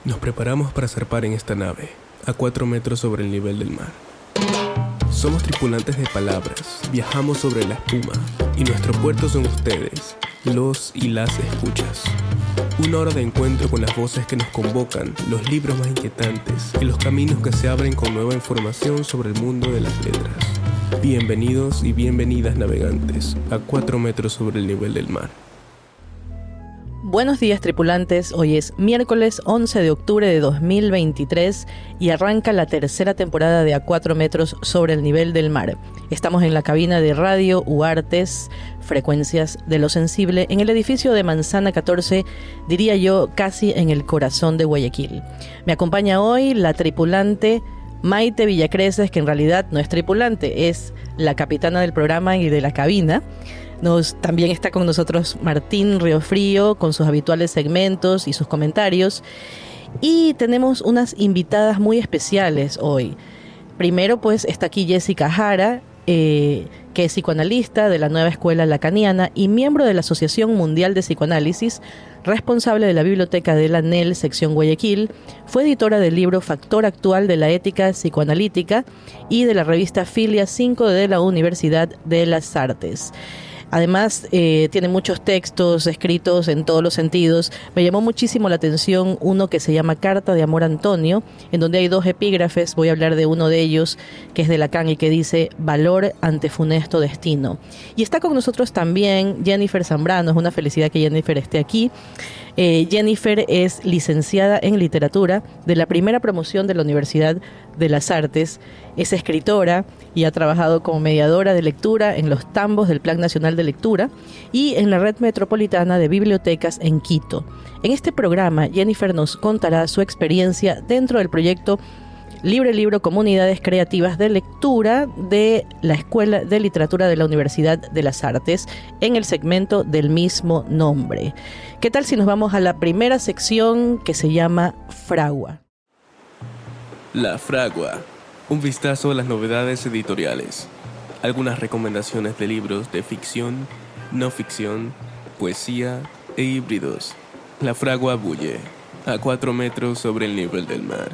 Nos preparamos para zarpar en esta nave, a 4 metros sobre el nivel del mar. Somos tripulantes de palabras, viajamos sobre la espuma, y nuestro puerto son ustedes, los y las escuchas. Una hora de encuentro con las voces que nos convocan, los libros más inquietantes y los caminos que se abren con nueva información sobre el mundo de las letras. Bienvenidos y bienvenidas navegantes, a 4 metros sobre el nivel del mar. Buenos días, tripulantes. Hoy es miércoles 11 de octubre de 2023 y arranca la tercera temporada de A 4 metros sobre el nivel del mar. Estamos en la cabina de Radio UARTES, Frecuencias de lo Sensible, en el edificio de Manzana 14, diría yo, casi en el corazón de Guayaquil. Me acompaña hoy la tripulante Maite Villacreces, que en realidad no es tripulante, es la capitana del programa y de la cabina. También está con nosotros Martín Riofrío con sus habituales segmentos y sus comentarios. Y tenemos unas invitadas muy especiales hoy. Primero, pues, está aquí Jessica Jara, que es psicoanalista de la nueva escuela lacaniana y miembro de la Asociación Mundial de Psicoanálisis, responsable de la Biblioteca de la ANEL, sección Guayaquil. Fue editora del libro Factor Actual de la Ética Psicoanalítica y de la revista Filia 5 de la Universidad de las Artes. Además, tiene muchos textos escritos en todos los sentidos. Me llamó muchísimo la atención uno que se llama Carta de Amor Antonio, en donde hay 2 epígrafes. Voy a hablar de uno de ellos, que es de Lacan y que dice valor ante funesto destino. Y está con nosotros también Jennifer Zambrano. Es una felicidad que Jennifer esté aquí. Jennifer es licenciada en literatura de la primera promoción de la Universidad de las Artes, es escritora y ha trabajado como mediadora de lectura en los tambos del Plan Nacional de Lectura y en la Red Metropolitana de Bibliotecas en Quito. En este programa, Jennifer nos contará su experiencia dentro del proyecto Libre Libro Comunidades Creativas de Lectura de la Escuela de Literatura de la Universidad de las Artes en el segmento del mismo nombre. ¿Qué tal si nos vamos a la primera sección que se llama Fragua? La Fragua, un vistazo a las novedades editoriales, algunas recomendaciones de libros de ficción, no ficción, poesía e híbridos. La Fragua bulle, a 4 metros sobre el nivel del mar.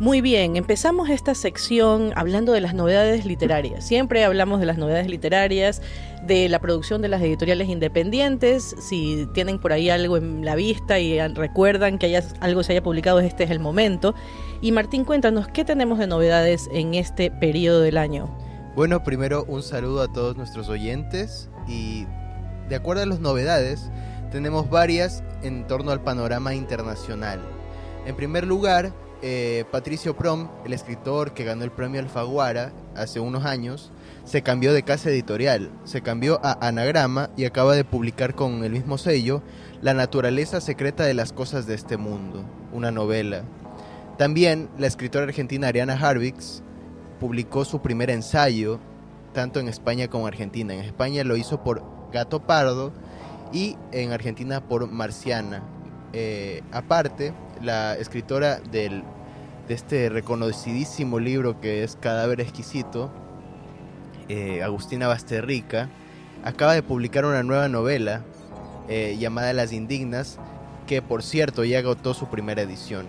Muy bien, empezamos esta sección hablando de las novedades literarias. Siempre hablamos de las novedades literarias, de la producción de las editoriales independientes. Si tienen por ahí algo en la vista y recuerdan que algo se haya publicado, este es el momento. Y Martín, cuéntanos, ¿qué tenemos de novedades en este periodo del año? Bueno, primero un saludo a todos nuestros oyentes y de acuerdo a las novedades, tenemos varias en torno al panorama internacional. En primer lugar, Patricio Prom, el escritor que ganó el premio Alfaguara hace unos años, se cambió de casa editorial, se cambió a Anagrama y acaba de publicar con el mismo sello La naturaleza secreta de las cosas de este mundo, una novela. También la escritora argentina Ariana Harvix publicó su primer ensayo, tanto en España como en Argentina. En España lo hizo por Gato Pardo y en Argentina por Marciana. Aparte, la escritora de este reconocidísimo libro que es Cadáver Exquisito, Agustina Basterrica, acaba de publicar una nueva novela llamada Las Indignas, que por cierto ya agotó su primera edición.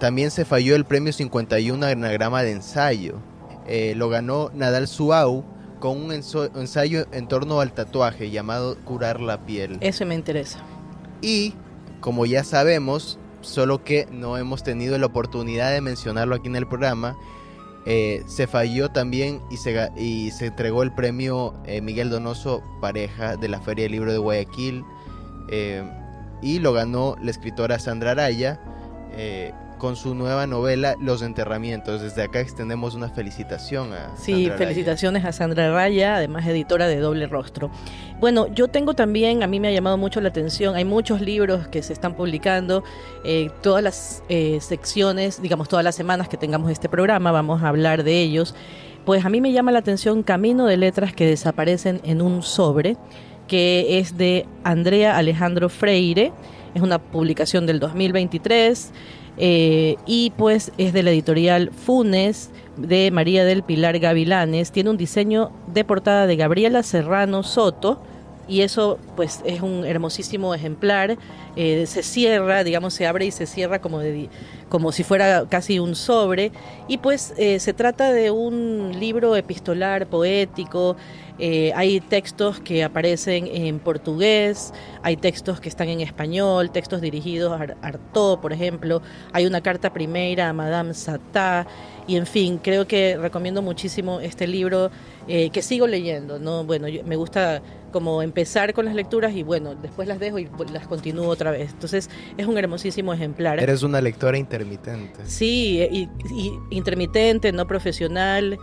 También se falló el premio 51 Anagrama de ensayo. Lo ganó Nadal Suau con un ensayo en torno al tatuaje llamado Curar la piel. Eso me interesa. Y como ya sabemos, solo que no hemos tenido la oportunidad de mencionarlo aquí en el programa, se falló también y se entregó el premio Miguel Donoso Pareja de la Feria del Libro de Guayaquil, y lo ganó la escritora Sandra Araya con su nueva novela Los Enterramientos. Desde acá extendemos una felicitación a Sí, Sandra felicitaciones a Sandra Araya, además editora de Doble Rostro. Bueno, yo tengo también, a mí me ha llamado mucho la atención, hay muchos libros que se están publicando, todas las secciones, digamos todas las semanas que tengamos este programa, vamos a hablar de ellos. Pues a mí me llama la atención Camino de letras que desaparecen en un sobre, que es de Andrea Alejandro Freire, es una publicación del 2023, y pues es de la editorial Funes, de María del Pilar Gavilanes. Tiene un diseño de portada de Gabriela Serrano Soto, y eso pues es un hermosísimo ejemplar. Se cierra, digamos, se abre y se cierra como si fuera casi un sobre, y pues se trata de un libro epistolar, poético. Hay textos que aparecen en portugués, hay textos que están en español, textos dirigidos a Artaud, por ejemplo. Hay una carta primera a Madame Satá, y en fin, creo que recomiendo muchísimo este libro, que sigo leyendo, ¿no? Bueno, me gusta como empezar con las lecturas y bueno, después las dejo y las continúo otra vez. Entonces es un hermosísimo ejemplar. Eres una lectora intermitente. Sí, y intermitente, no profesional,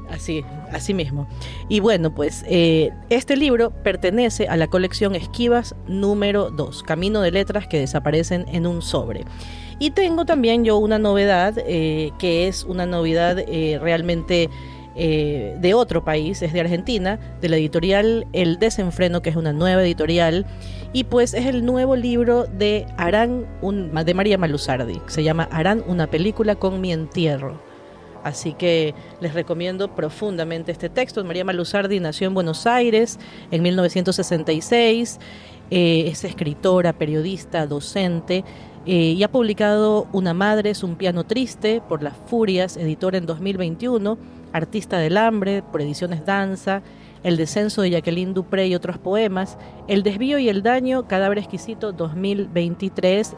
así mismo. Y bueno, pues este libro pertenece a la colección Esquivas número 2, Camino de letras que desaparecen en un sobre. Y tengo también yo una novedad, que es una novedad realmente de otro país, es de Argentina, de la editorial El Desenfreno, que es una nueva editorial, y pues es el nuevo libro de de María Malusardi. Se llama Harán una película con mi entierro. Así que les recomiendo profundamente este texto. María Malusardi nació en Buenos Aires en 1966, es escritora, periodista, docente, y ha publicado Una madre es un piano triste por Las Furias, editora en 2021, Artista del hambre por Ediciones Danza, El descenso de Jacqueline Dupré y otros poemas, El desvío y el daño, Cadáver exquisito 2023,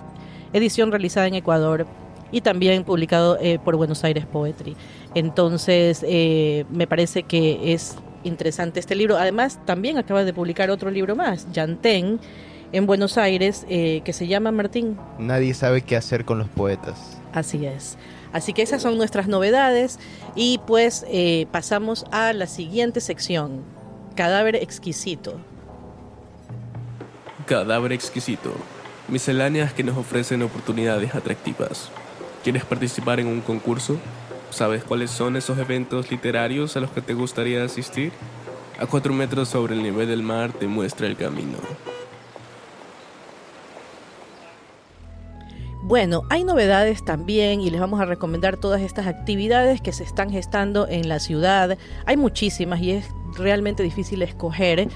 edición realizada en Ecuador, y también publicado por Buenos Aires Poetry. Entonces me parece que es interesante este libro. Además también acaba de publicar otro libro más, Yantén, en Buenos Aires, que se llama, Martín, Nadie sabe qué hacer con los poetas. Así es. Así que esas son nuestras novedades, y pues pasamos a la siguiente sección, Cadáver exquisito. Cadáver exquisito. Misceláneas que nos ofrecen oportunidades atractivas. ¿Quieres participar en un concurso? ¿Sabes cuáles son esos eventos literarios a los que te gustaría asistir? A 4 metros sobre el nivel del mar te muestra el camino. Bueno, hay novedades también y les vamos a recomendar todas estas actividades que se están gestando en la ciudad. Hay muchísimas y es realmente difícil escoger,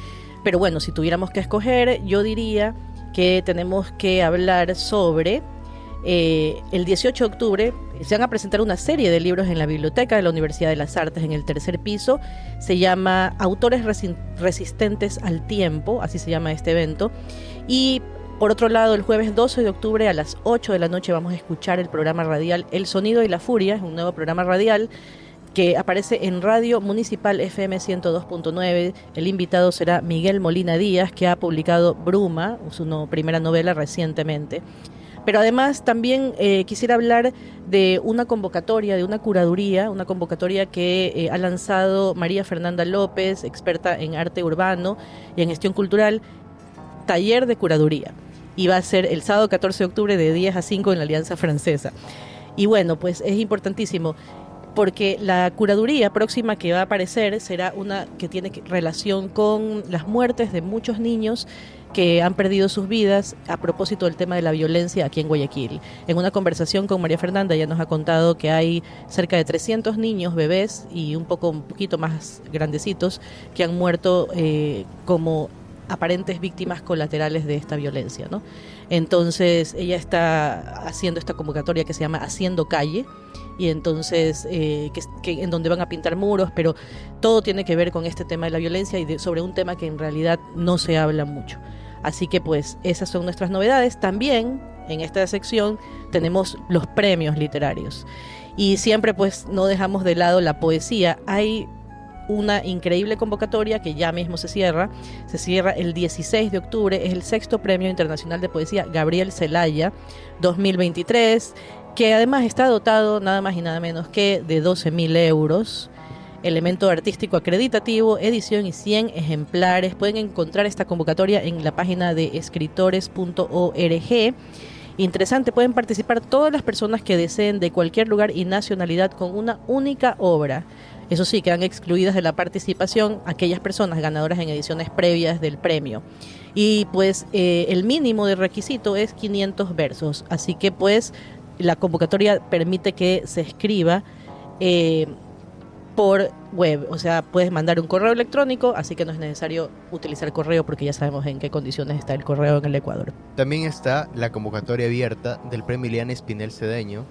pero bueno, si tuviéramos que escoger, yo diría que tenemos que hablar sobre el 18 de octubre. Se van a presentar una serie de libros en la biblioteca de la Universidad de las Artes en el tercer piso. Se llama Autores resistentes al tiempo, así se llama este evento. Y por otro lado, el jueves 12 de octubre a las 8 de la noche vamos a escuchar el programa radial El Sonido y la Furia, es un nuevo programa radial que aparece en Radio Municipal FM 102.9. El invitado será Miguel Molina Díaz, que ha publicado Bruma, su primera novela, recientemente. Pero además también quisiera hablar de una convocatoria, de una convocatoria que ha lanzado María Fernanda López, experta en arte urbano y en gestión cultural, taller de curaduría. Y va a ser el sábado 14 de octubre de 10 a 5 en la Alianza Francesa. Y bueno, pues es importantísimo, porque la curaduría próxima que va a aparecer será una que tiene relación con las muertes de muchos niños que han perdido sus vidas a propósito del tema de la violencia aquí en Guayaquil. En una conversación con María Fernanda ya nos ha contado que hay cerca de 300 niños, bebés y un poquito más grandecitos que han muerto como aparentes víctimas colaterales de esta violencia, ¿no? Entonces ella está haciendo esta convocatoria que se llama Haciendo Calle, y entonces en donde van a pintar muros, pero todo tiene que ver con este tema de la violencia y sobre un tema que en realidad no se habla mucho. Así que pues esas son nuestras novedades. También en esta sección tenemos los premios literarios, y siempre pues no dejamos de lado la poesía. Hay una increíble convocatoria que ya mismo se cierra el 16 de octubre, es el 6º Premio Internacional de Poesía Gabriel Celaya 2023, que además está dotado nada más y nada menos que de 12.000 euros, elemento artístico acreditativo, edición y 100 ejemplares. Pueden encontrar esta convocatoria en la página de escritores.org. Interesante, pueden participar todas las personas que deseen, de cualquier lugar y nacionalidad, con una única obra. Eso sí, quedan excluidas de la participación aquellas personas ganadoras en ediciones previas del premio. Y pues el mínimo de requisito es 500 versos. Así que pues la convocatoria permite que se escriba por web, o sea, puedes mandar un correo electrónico, así que no es necesario utilizar correo porque ya sabemos en qué condiciones está el correo en el Ecuador. También está la convocatoria abierta del Premio Ileana Espinel Cedeño,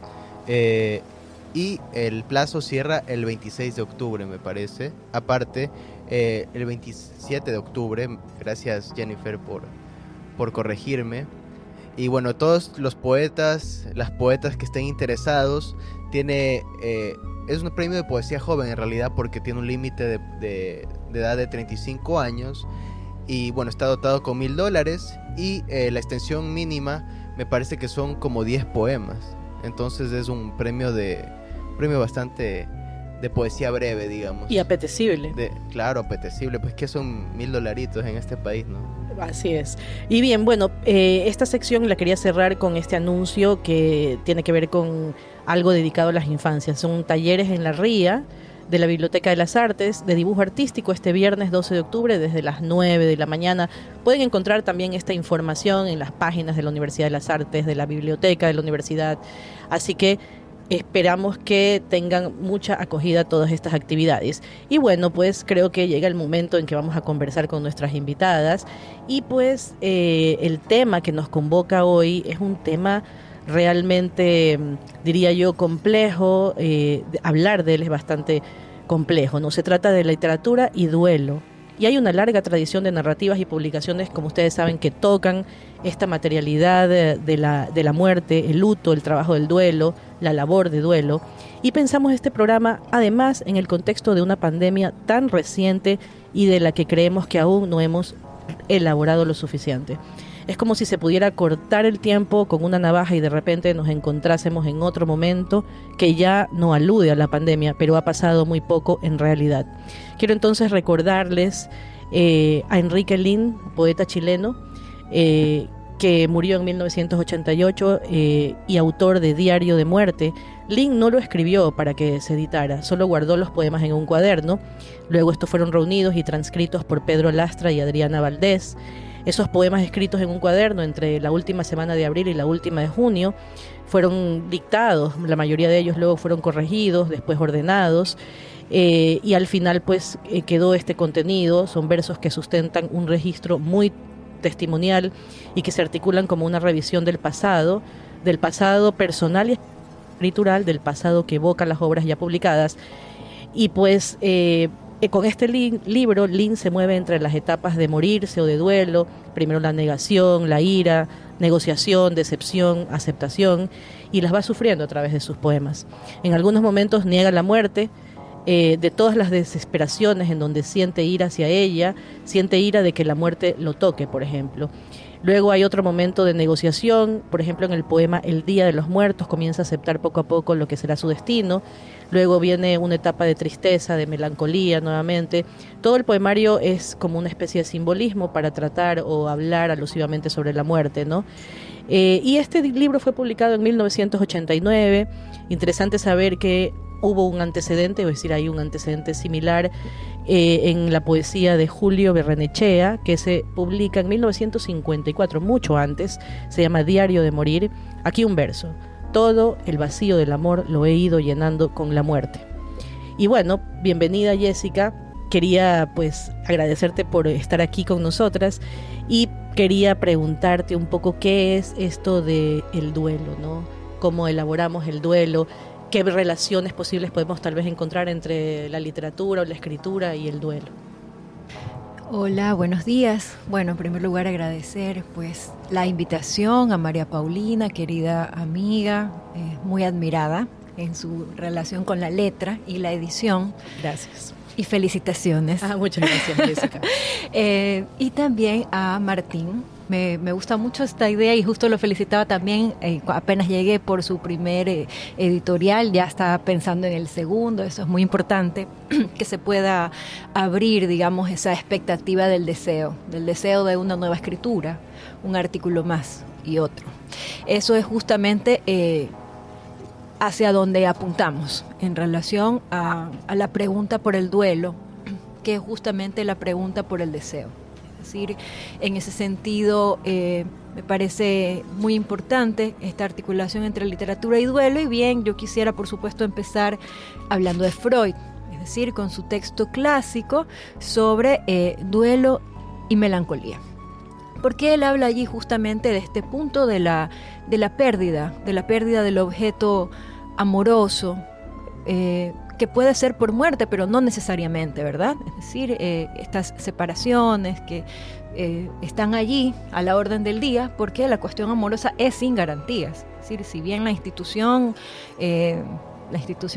y el plazo cierra el 26 de octubre, me parece. Aparte, el 27 de octubre, gracias Jennifer por corregirme. Y bueno, todos los poetas, las poetas que estén interesados, es un premio de poesía joven en realidad, porque tiene un límite de edad de 35 años. Y bueno, está dotado con $1,000 y la extensión mínima me parece que son como 10 poemas. Entonces es un premio bastante de poesía breve, digamos. Y apetecible. Claro, apetecible, pues que son $1,000 en este país, ¿no? Así es. Y bien, bueno, esta sección la quería cerrar con este anuncio que tiene que ver con algo dedicado a las infancias. Son talleres en la RIA de la Biblioteca de las Artes de dibujo artístico este viernes 12 de octubre desde las 9 de la mañana. Pueden encontrar también esta información en las páginas de la Universidad de las Artes, de la Biblioteca de la Universidad. Así que esperamos que tengan mucha acogida todas estas actividades. Y bueno, pues creo que llega el momento en que vamos a conversar con nuestras invitadas. Y pues el tema que nos convoca hoy es un tema realmente, diría yo, complejo. Hablar de él es bastante complejo, ¿no? Se trata de literatura y duelo. Y hay una larga tradición de narrativas y publicaciones, como ustedes saben, que tocan esta materialidad de la muerte, el luto, el trabajo del duelo, la labor de duelo. Y pensamos este programa, además, en el contexto de una pandemia tan reciente y de la que creemos que aún no hemos elaborado lo suficiente. Es como si se pudiera cortar el tiempo con una navaja y de repente nos encontrásemos en otro momento que ya no alude a la pandemia, pero ha pasado muy poco en realidad. Quiero entonces recordarles a Enrique Lin, poeta chileno, que murió en 1988 y autor de Diario de Muerte. Lin no lo escribió para que se editara, solo guardó los poemas en un cuaderno. Luego estos fueron reunidos y transcritos por Pedro Lastra y Adriana Valdés. Esos poemas escritos en un cuaderno entre la última semana de abril y la última de junio fueron dictados, la mayoría de ellos luego fueron corregidos, después ordenados, y al final pues quedó este contenido. Son versos que sustentan un registro muy testimonial y que se articulan como una revisión del pasado personal y escritural, del pasado que evoca las obras ya publicadas. Y pues con este libro, Lin se mueve entre las etapas de morirse o de duelo, primero la negación, la ira, negociación, decepción, aceptación, y las va sufriendo a través de sus poemas. En algunos momentos niega la muerte, de todas las desesperaciones en donde siente ira hacia ella, siente ira de que la muerte lo toque, por ejemplo. Luego hay otro momento de negociación, por ejemplo en el poema El Día de los Muertos comienza a aceptar poco a poco lo que será su destino. Luego viene una etapa de tristeza, de melancolía nuevamente. Todo el poemario es como una especie de simbolismo para tratar o hablar alusivamente sobre la muerte, ¿no? Y este libro fue publicado en 1989. Interesante saber que hubo un antecedente, es decir, hay un antecedente similar en la poesía de Julio Berrenechea, que se publica en 1954, mucho antes, se llama Diario de Morir. Aquí un verso: todo el vacío del amor lo he ido llenando con la muerte. Y bueno, bienvenida Jessica, quería pues agradecerte por estar aquí con nosotras y quería preguntarte un poco qué es esto del duelo, ¿no? ¿Cómo elaboramos el duelo? ¿Qué relaciones posibles podemos tal vez encontrar entre la literatura o la escritura y el duelo? Hola, buenos días. Bueno, en primer lugar agradecer pues la invitación a María Paulina, querida amiga, muy admirada en su relación con la letra y la edición. Gracias. Y felicitaciones. Muchas gracias, Jessica. Y también a Martín. Me gusta mucho esta idea y justo lo felicitaba también apenas llegué por su primer editorial, ya estaba pensando en el segundo. Eso es muy importante, que se pueda abrir, digamos, esa expectativa del deseo de una nueva escritura, un artículo más y otro. Eso es justamente hacia donde apuntamos en relación a la pregunta por el duelo, que es justamente la pregunta por el deseo. Es decir, en ese sentido me parece muy importante esta articulación entre literatura y duelo. Y bien, yo quisiera por supuesto empezar hablando de Freud, es decir, con su texto clásico sobre duelo y melancolía. Porque él habla allí justamente de este punto de la pérdida del objeto amoroso, que puede ser por muerte, pero no necesariamente, ¿verdad? Es decir, estas separaciones que están allí a la orden del día, porque la cuestión amorosa es sin garantías. Es decir, si bien la institución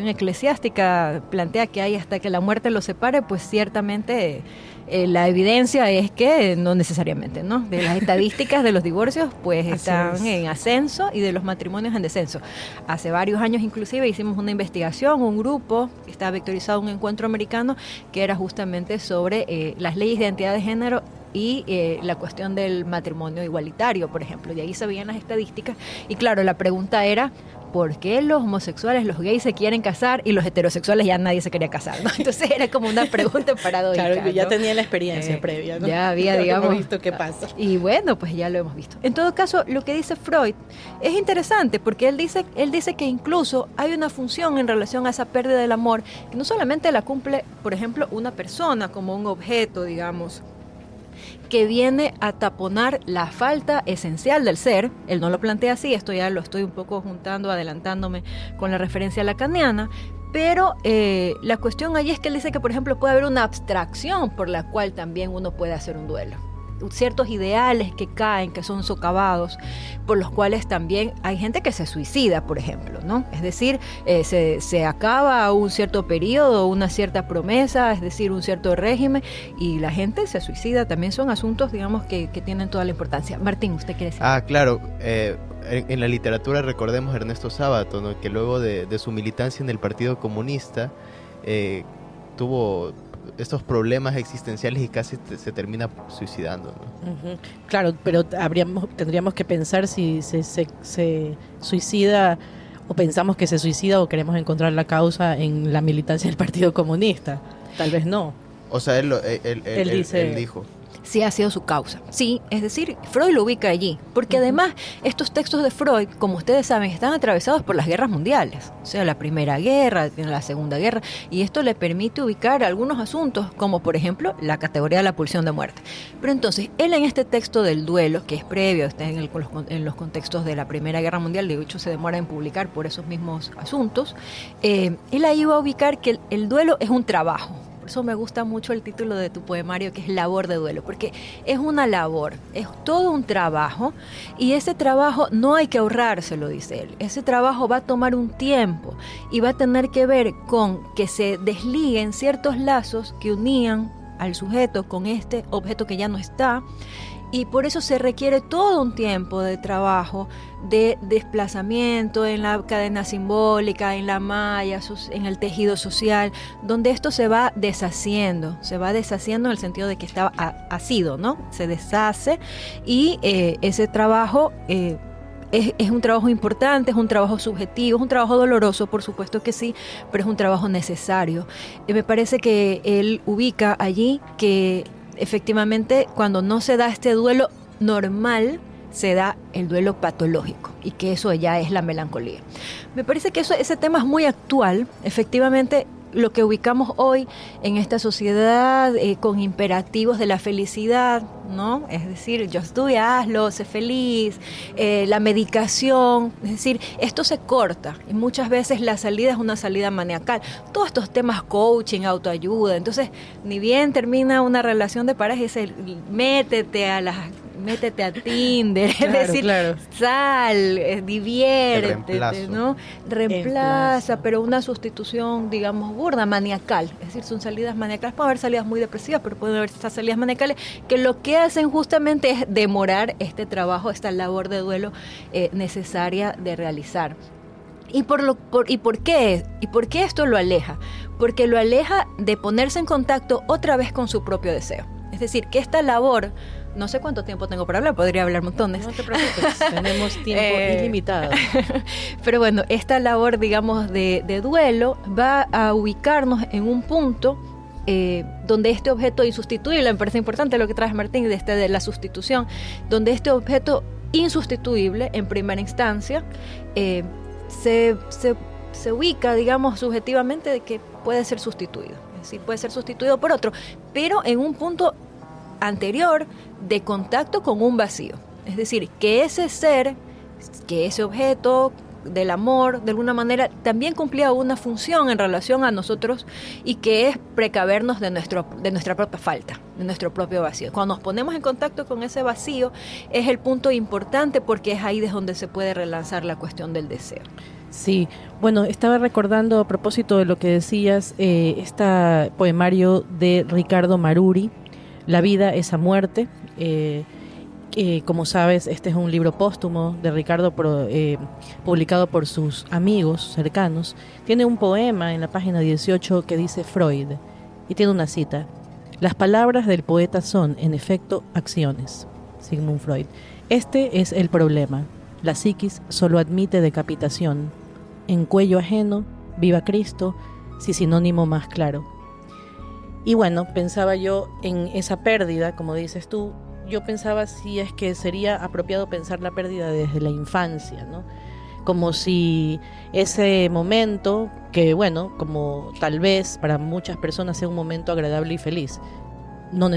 eclesiástica plantea que hay hasta que la muerte los separe, pues ciertamente la evidencia es que no necesariamente, ¿no? De las estadísticas de los divorcios, pues están en ascenso, y de los matrimonios en descenso. Hace varios años inclusive hicimos una investigación, un grupo que estaba vectorizado, un encuentro americano, que era justamente sobre las leyes de identidad de género y la cuestión del matrimonio igualitario, por ejemplo. Y ahí se veían las estadísticas, y claro, la pregunta era: ¿por qué los homosexuales, los gays se quieren casar y los heterosexuales ya nadie se quería casar, ¿no? Entonces era como una pregunta paradójica. Claro, ya ¿no? tenía la experiencia previa, ¿no? Ya había, digamos, hemos visto qué pasa. Y bueno, pues ya lo hemos visto. En todo caso, lo que dice Freud es interesante, porque él dice que incluso hay una función en relación a esa pérdida del amor, que no solamente la cumple, por ejemplo, una persona como un objeto, digamos, que viene a taponar la falta esencial del ser. Él no lo plantea así, esto ya lo estoy un poco juntando, adelantándome con la referencia lacaniana, pero la cuestión allí es que él dice que, por ejemplo, puede haber una abstracción por la cual también uno puede hacer un duelo. Ciertos ideales que caen, que son socavados, por los cuales también hay gente que se suicida, por ejemplo, ¿no? Es decir, se acaba un cierto periodo, una cierta promesa, es decir, un cierto régimen, y la gente se suicida. También son asuntos, digamos, que tienen toda la importancia. Martín, ¿usted quiere decir? Claro. En la literatura recordemos a Ernesto Sábato, ¿no? Que luego de su militancia en el Partido Comunista tuvo estos problemas existenciales y casi se termina suicidando, ¿no? Uh-huh. Claro, pero tendríamos que pensar si se suicida, o pensamos que se suicida, o queremos encontrar la causa en la militancia del Partido Comunista. Tal vez no. O sea, él dijo. Sí, ha sido su causa. Sí, es decir, Freud lo ubica allí, porque además estos textos de Freud, como ustedes saben, están atravesados por las guerras mundiales, o sea, la Primera Guerra, la Segunda Guerra, y esto le permite ubicar algunos asuntos, como por ejemplo la categoría de la pulsión de muerte. Pero entonces, él en este texto del duelo, que es previo, está en los contextos de la Primera Guerra Mundial, de hecho se demora en publicar por esos mismos asuntos, él ahí va a ubicar que el duelo es un trabajo. Eso me gusta mucho el título de tu poemario, que es Labor de Duelo, porque es una labor, es todo un trabajo, y ese trabajo no hay que ahorrárselo, dice él. Ese trabajo va a tomar un tiempo y va a tener que ver con que se desliguen ciertos lazos que unían al sujeto con este objeto que ya no está, y por eso se requiere todo un tiempo de trabajo, de desplazamiento en la cadena simbólica, en la malla, en el tejido social, donde esto se va deshaciendo en el sentido de que estaba asido, ¿no? Se deshace, y ese trabajo es un trabajo importante, es un trabajo subjetivo, es un trabajo doloroso, por supuesto que sí, pero es un trabajo necesario. Me parece que él ubica allí que efectivamente, cuando no se da este duelo normal, se da el duelo patológico, y que eso ya es la melancolía. Me parece que ese tema es muy actual. Efectivamente, lo que ubicamos hoy en esta sociedad con imperativos de la felicidad, ¿no? Es decir, just do it, hazlo, sé feliz, la medicación, es decir, esto se corta, y muchas veces la salida es una salida maniacal. Todos estos temas coaching, autoayuda, entonces ni bien termina una relación de pareja y dice, métete a Tinder, claro, es decir, claro, sal, diviértete, ¿no? Reemplaza, pero una sustitución, digamos, burda, maniacal. Es decir, son salidas maniacales. Pueden haber salidas muy depresivas, pero pueden haber estas salidas maniacales que lo que hacen justamente es demorar este trabajo, esta labor de duelo necesaria de realizar. ¿Y por qué esto lo aleja? Porque lo aleja de ponerse en contacto otra vez con su propio deseo. Es decir, que esta labor, no sé cuánto tiempo tengo para hablar, podría hablar montones. No te preocupes, tenemos tiempo ilimitado. Pero bueno, esta labor, digamos, de duelo va a ubicarnos en un punto donde este objeto insustituible, me parece importante lo que traes, Martín, de la sustitución, donde este objeto insustituible, en primera instancia, se ubica, digamos, subjetivamente de que puede ser sustituido. es decir, puede ser sustituido por otro, pero en un punto anterior de contacto con un vacío. Es decir, que ese ser, que ese objeto del amor, de alguna manera, también cumplía una función en relación a nosotros y que es precavernos de nuestra propia falta, de nuestro propio vacío. Cuando nos ponemos en contacto con ese vacío es el punto importante porque es ahí desde donde se puede relanzar la cuestión del deseo. Sí, bueno, estaba recordando a propósito de lo que decías, este poemario de Ricardo Maruri, La vida, esa muerte. Como sabes, este es un libro póstumo de Ricardo publicado por sus amigos cercanos. Tiene un poema en la página 18 que dice Freud y tiene una cita: las palabras del poeta son, en efecto, acciones. Sigmund Freud. Este es el problema. La psiquis solo admite decapitación. En cuello ajeno, viva Cristo, si sinónimo más claro. Y bueno, pensaba yo en esa pérdida, como dices tú. Yo pensaba si es que sería apropiado pensar la pérdida desde la infancia, ¿no? Como si ese momento, que bueno, como tal vez para muchas personas sea un momento agradable y feliz,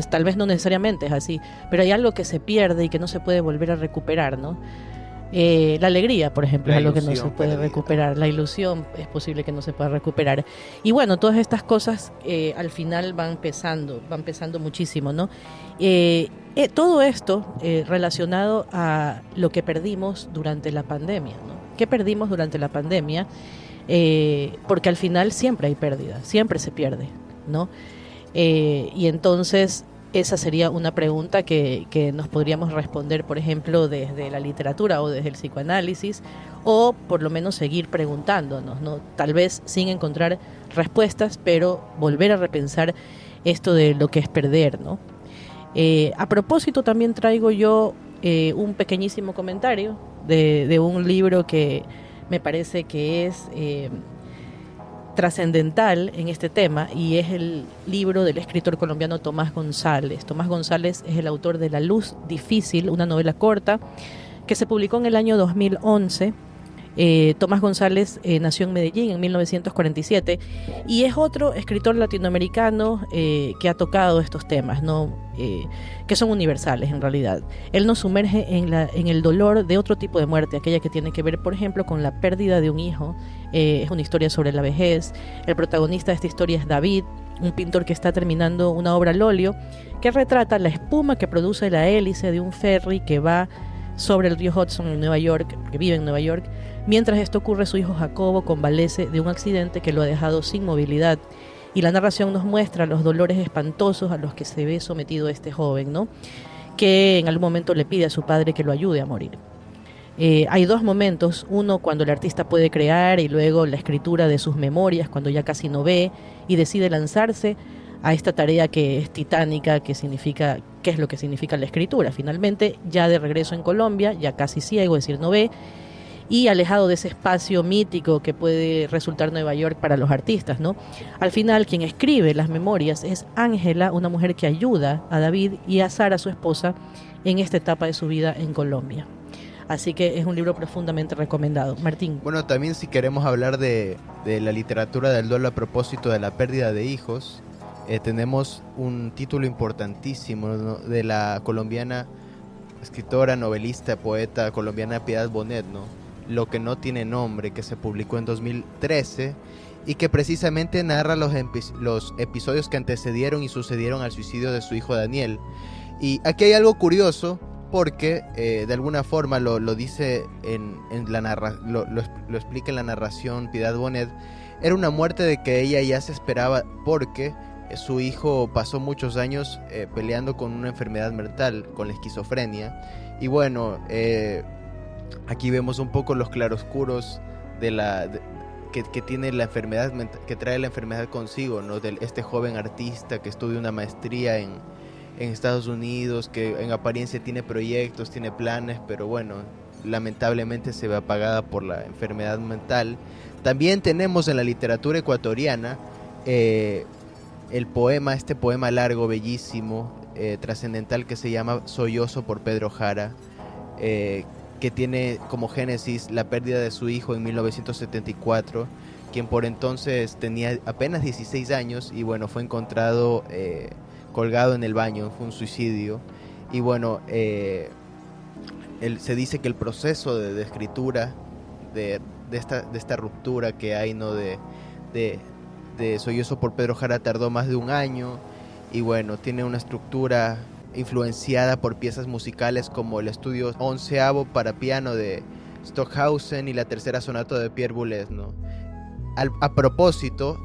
tal vez no necesariamente es así, pero hay algo que se pierde y que no se puede volver a recuperar, ¿no? La alegría, por ejemplo, es algo que no se puede recuperar. La ilusión es posible que no se pueda recuperar. Y bueno, todas estas cosas al final van pesando muchísimo, ¿no? Todo esto relacionado a lo que perdimos durante la pandemia, ¿no? ¿Qué perdimos durante la pandemia? Porque al final siempre hay pérdida, siempre se pierde, ¿no? Y entonces esa sería una pregunta que nos podríamos responder, por ejemplo, desde la literatura o desde el psicoanálisis, o por lo menos seguir preguntándonos, ¿no? Tal vez sin encontrar respuestas, pero volver a repensar esto de lo que es perder, ¿no? A propósito, también traigo yo un pequeñísimo comentario de un libro que me parece que es trascendental en este tema, y es el libro del escritor colombiano Tomás González. Tomás González es el autor de La luz difícil, una novela corta que se publicó en el año 2011. Tomás González nació en Medellín en 1947 y es otro escritor latinoamericano que ha tocado estos temas, ¿no? Que son universales en realidad. Él nos sumerge en el dolor de otro tipo de muerte, aquella que tiene que ver, por ejemplo, con la pérdida de un hijo. Es una historia sobre la vejez. El protagonista de esta historia es David, un pintor que está terminando una obra al óleo que retrata la espuma que produce la hélice de un ferry que va sobre el río Hudson en Nueva York, que vive en Nueva York. Mientras esto ocurre, su hijo Jacobo convalece de un accidente que lo ha dejado sin movilidad. Y la narración nos muestra los dolores espantosos a los que se ve sometido este joven, ¿no? Que en algún momento le pide a su padre que lo ayude a morir. Hay dos momentos, uno cuando el artista puede crear y luego la escritura de sus memorias cuando ya casi no ve y decide lanzarse a esta tarea que es titánica, qué es lo que significa la escritura. Finalmente, ya de regreso en Colombia, ya casi ciego, es decir, no ve, y alejado de ese espacio mítico que puede resultar Nueva York para los artistas, ¿no? Al final, quien escribe las memorias es Ángela, una mujer que ayuda a David y a Sara, su esposa, en esta etapa de su vida en Colombia. Así que es un libro profundamente recomendado. Martín. Bueno, también si queremos hablar de la literatura del duelo a propósito de la pérdida de hijos, tenemos un título importantísimo, ¿no?, de la colombiana escritora, novelista, poeta colombiana Piedad Bonet, ¿no? Lo que no tiene nombre, que se publicó en 2013 y que precisamente narra los episodios que antecedieron y sucedieron al suicidio de su hijo Daniel. Y aquí hay algo curioso porque de alguna forma lo dice lo explica en la narración Piedad Bonet. Era una muerte de que ella ya se esperaba porque su hijo pasó muchos años peleando con una enfermedad mental, con la esquizofrenia. Y bueno, aquí vemos un poco los claroscuros que tiene la enfermedad, que trae la enfermedad consigo, ¿no? De este joven artista que estudia una maestría en Estados Unidos, que en apariencia tiene proyectos, tiene planes, pero bueno, lamentablemente se ve apagada por la enfermedad mental. También tenemos en la literatura ecuatoriana este poema largo, bellísimo, trascendental, que se llama Sollozo, por Pedro Jara, que tiene como génesis la pérdida de su hijo en 1974, quien por entonces tenía apenas 16 años y bueno, fue encontrado colgado en el baño, fue un suicidio. Y bueno, se dice que el proceso de escritura de esta ruptura que hay, ¿no? de Sollozo por Pedro Jara tardó más de un año, y bueno, tiene una estructura influenciada por piezas musicales como el estudio 11º para piano de Stockhausen y la tercera sonata de Pierre Boulez, ¿no? A propósito,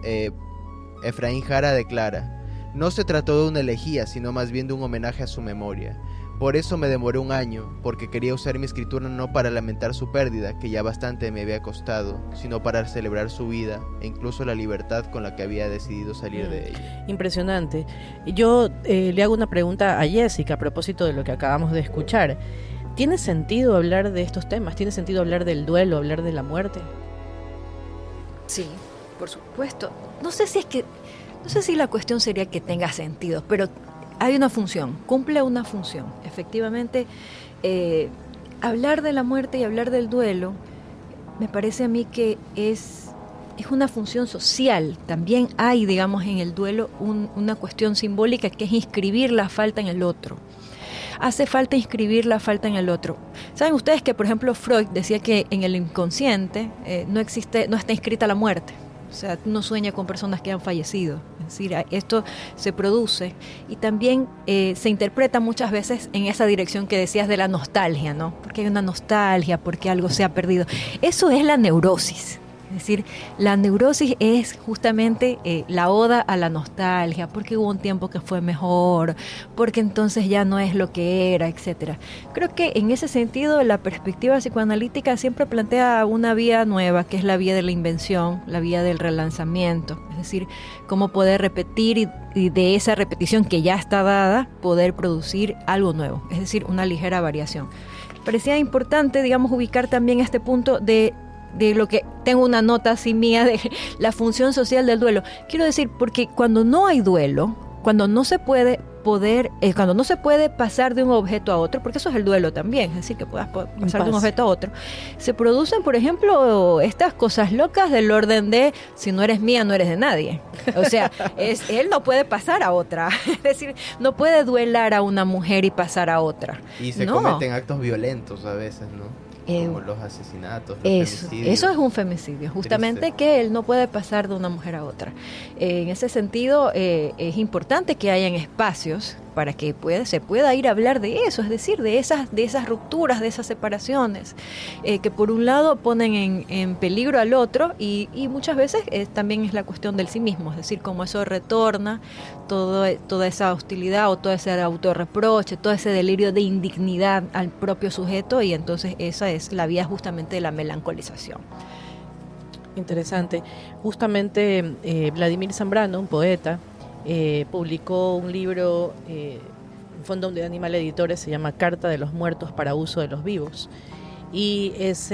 Efraín Jara declara: no se trató de una elegía, sino más bien de un homenaje a su memoria. Por eso me demoré un año, porque quería usar mi escritura no para lamentar su pérdida, que ya bastante me había costado, sino para celebrar su vida e incluso la libertad con la que había decidido salir de ella. Impresionante. Yo le hago una pregunta a Jessica a propósito de lo que acabamos de escuchar. ¿Tiene sentido hablar de estos temas? ¿Tiene sentido hablar del duelo, hablar de la muerte? Sí, por supuesto. No sé si la cuestión sería que tenga sentido, pero hay una función, cumple una función. Efectivamente, hablar de la muerte y hablar del duelo, me parece a mí que es una función social. También hay, digamos, en el duelo una cuestión simbólica, que es inscribir la falta en el otro. Hace falta inscribir la falta en el otro. ¿Saben ustedes que, por ejemplo, Freud decía que en el inconsciente no está inscrita la muerte? O sea, uno sueña con personas que han fallecido. Es decir, esto se produce y también se interpreta muchas veces en esa dirección que decías de la nostalgia, ¿no? Porque hay una nostalgia, porque algo se ha perdido. Eso es la neurosis. Es decir, la neurosis es justamente la oda a la nostalgia, porque hubo un tiempo que fue mejor, porque entonces ya no es lo que era, etcétera. Creo que en ese sentido la perspectiva psicoanalítica siempre plantea una vía nueva, que es la vía de la invención, la vía del relanzamiento. Es decir, cómo poder repetir y de esa repetición que ya está dada, poder producir algo nuevo, es decir, una ligera variación. Parecía importante, digamos, ubicar también este punto de lo que tengo una nota así mía de la función social del duelo. Quiero decir, porque cuando no hay duelo, cuando no se puede pasar de un objeto a otro, porque eso es el duelo también, es decir, que puedas pasar de un objeto a otro, se producen, por ejemplo, estas cosas locas del orden de: si no eres mía, no eres de nadie. O sea, él no puede pasar a otra, es decir, no puede duelar a una mujer y pasar a otra. Y se cometen actos violentos a veces, ¿no? Como los asesinatos, los femicidios. Eso es un femicidio, justamente triste, que él no puede pasar de una mujer a otra. En ese sentido, es importante que hayan espacios para que se pueda ir a hablar de eso, es decir, de esas rupturas, de esas separaciones, que por un lado ponen en peligro al otro y muchas veces también es la cuestión del sí mismo, es decir, cómo eso retorna toda esa hostilidad o todo ese autorreproche, todo ese delirio de indignidad al propio sujeto, y entonces esa es la vía justamente de la melancolización. Interesante. Justamente Vladimir Zambrano, un poeta, publicó un libro en Fondo de Animal Editores, se llama Carta de los Muertos para Uso de los Vivos, y es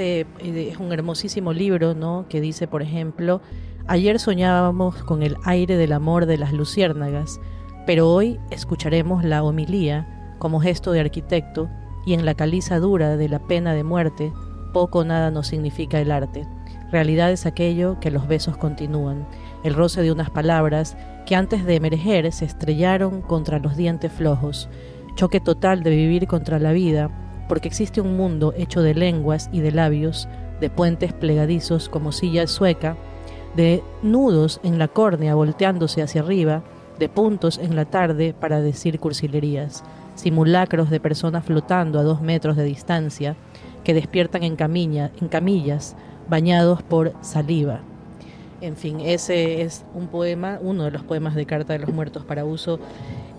un hermosísimo libro, ¿no? Que dice, por ejemplo: ayer soñábamos con el aire del amor de las luciérnagas, pero hoy escucharemos la homilía como gesto de arquitecto, y en la caliza dura de la pena de muerte poco o nada nos significa el arte. Realidad es aquello que los besos continúan, el roce de unas palabras que antes de emerger se estrellaron contra los dientes flojos, choque total de vivir contra la vida, porque existe un mundo hecho de lenguas y de labios, de puentes plegadizos como silla sueca, de nudos en la córnea volteándose hacia arriba, de puntos en la tarde para decir cursilerías, simulacros de personas flotando a 2 metros de distancia, que despiertan en camillas, bañados por saliva. En fin, ese es un poema, uno de los poemas de Carta de los Muertos para Uso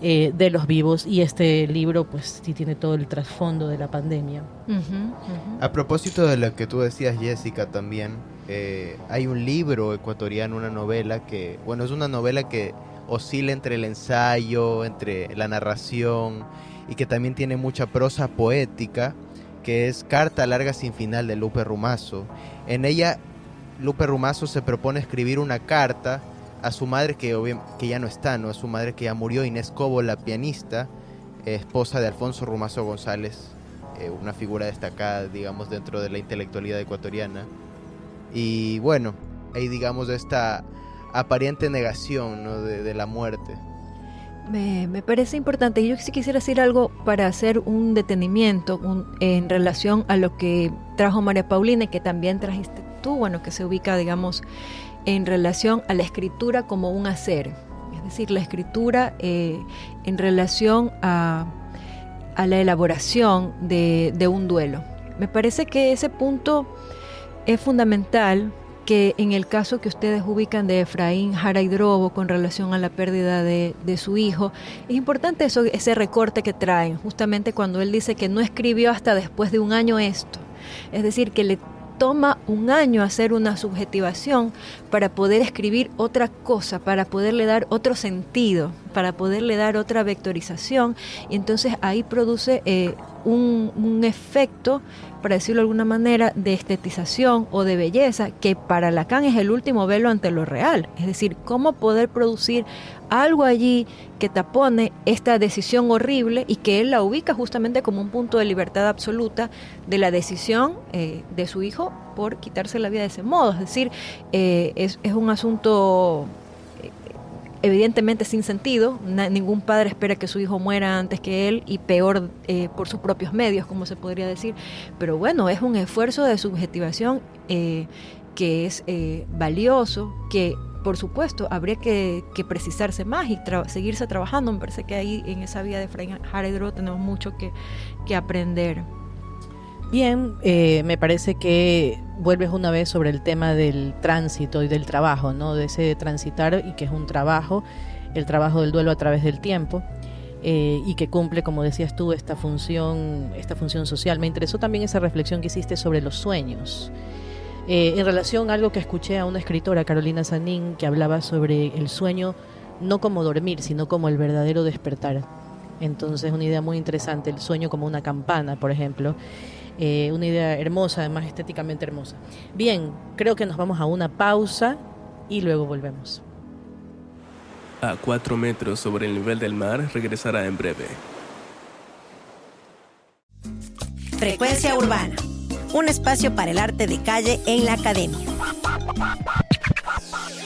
de los Vivos, y este libro pues sí tiene todo el trasfondo de la pandemia. A propósito de lo que tú decías, Jessica, también hay un libro ecuatoriano, una novela que, bueno, es una novela que oscila entre el ensayo, entre la narración, y que también tiene mucha prosa poética, que es Carta larga sin final, de Lupe Rumazo. En ella Lupe Rumazo se propone escribir una carta a su madre que ya no está, ¿no? A su madre que ya murió, Inés Cobo, la pianista, esposa de Alfonso Rumazo González, una figura destacada, digamos, dentro de la intelectualidad ecuatoriana. Y bueno, hay digamos esta aparente negación, ¿no?, de la muerte. Me parece importante. Yo sí quisiera decir algo para hacer un detenimiento en relación a lo que trajo María Paulina y que también trajiste tú, bueno, que se ubica, digamos, en relación a la escritura como un hacer. Es decir, la escritura en relación a la elaboración de un duelo. Me parece que ese punto es fundamental, que en el caso que ustedes ubican de Efraín Jara y Drobo con relación a la pérdida de su hijo, es importante ese recorte que traen, justamente cuando él dice que no escribió hasta después de un año esto. Es decir, que le toma un año hacer una subjetivación para poder escribir otra cosa, para poderle dar otro sentido, para poderle dar otra vectorización, y entonces ahí produce un efecto, para decirlo de alguna manera, de estetización o de belleza, que para Lacan es el último velo ante lo real. Es decir, cómo poder producir algo allí que tapone esta decisión horrible y que él la ubica justamente como un punto de libertad absoluta de la decisión de su hijo por quitarse la vida de ese modo. Es decir, es un asunto evidentemente sin sentido. Ningún padre espera que su hijo muera antes que él, y peor por sus propios medios, como se podría decir. Pero bueno, es un esfuerzo de subjetivación que es valioso, que por supuesto habría que precisarse más y seguirse trabajando. Me parece que ahí en esa vía de Efraín Jara y Drobo tenemos mucho que aprender. Bien, me parece que vuelves una vez sobre el tema del tránsito y del trabajo, ¿no? De ese transitar, y que es un trabajo, el trabajo del duelo a través del tiempo, y que cumple, como decías tú, esta función social. Me interesó también esa reflexión que hiciste sobre los sueños. En relación a algo que escuché a una escritora, Carolina Sanín, que hablaba sobre el sueño no como dormir, sino como el verdadero despertar. Entonces, una idea muy interesante, el sueño como una campana, por ejemplo. Una idea hermosa, además estéticamente hermosa. Bien, creo que nos vamos a una pausa y luego volvemos. A 4 metros sobre el nivel del mar regresará en breve. Frecuencia Urbana, un espacio para el arte de calle en la academia.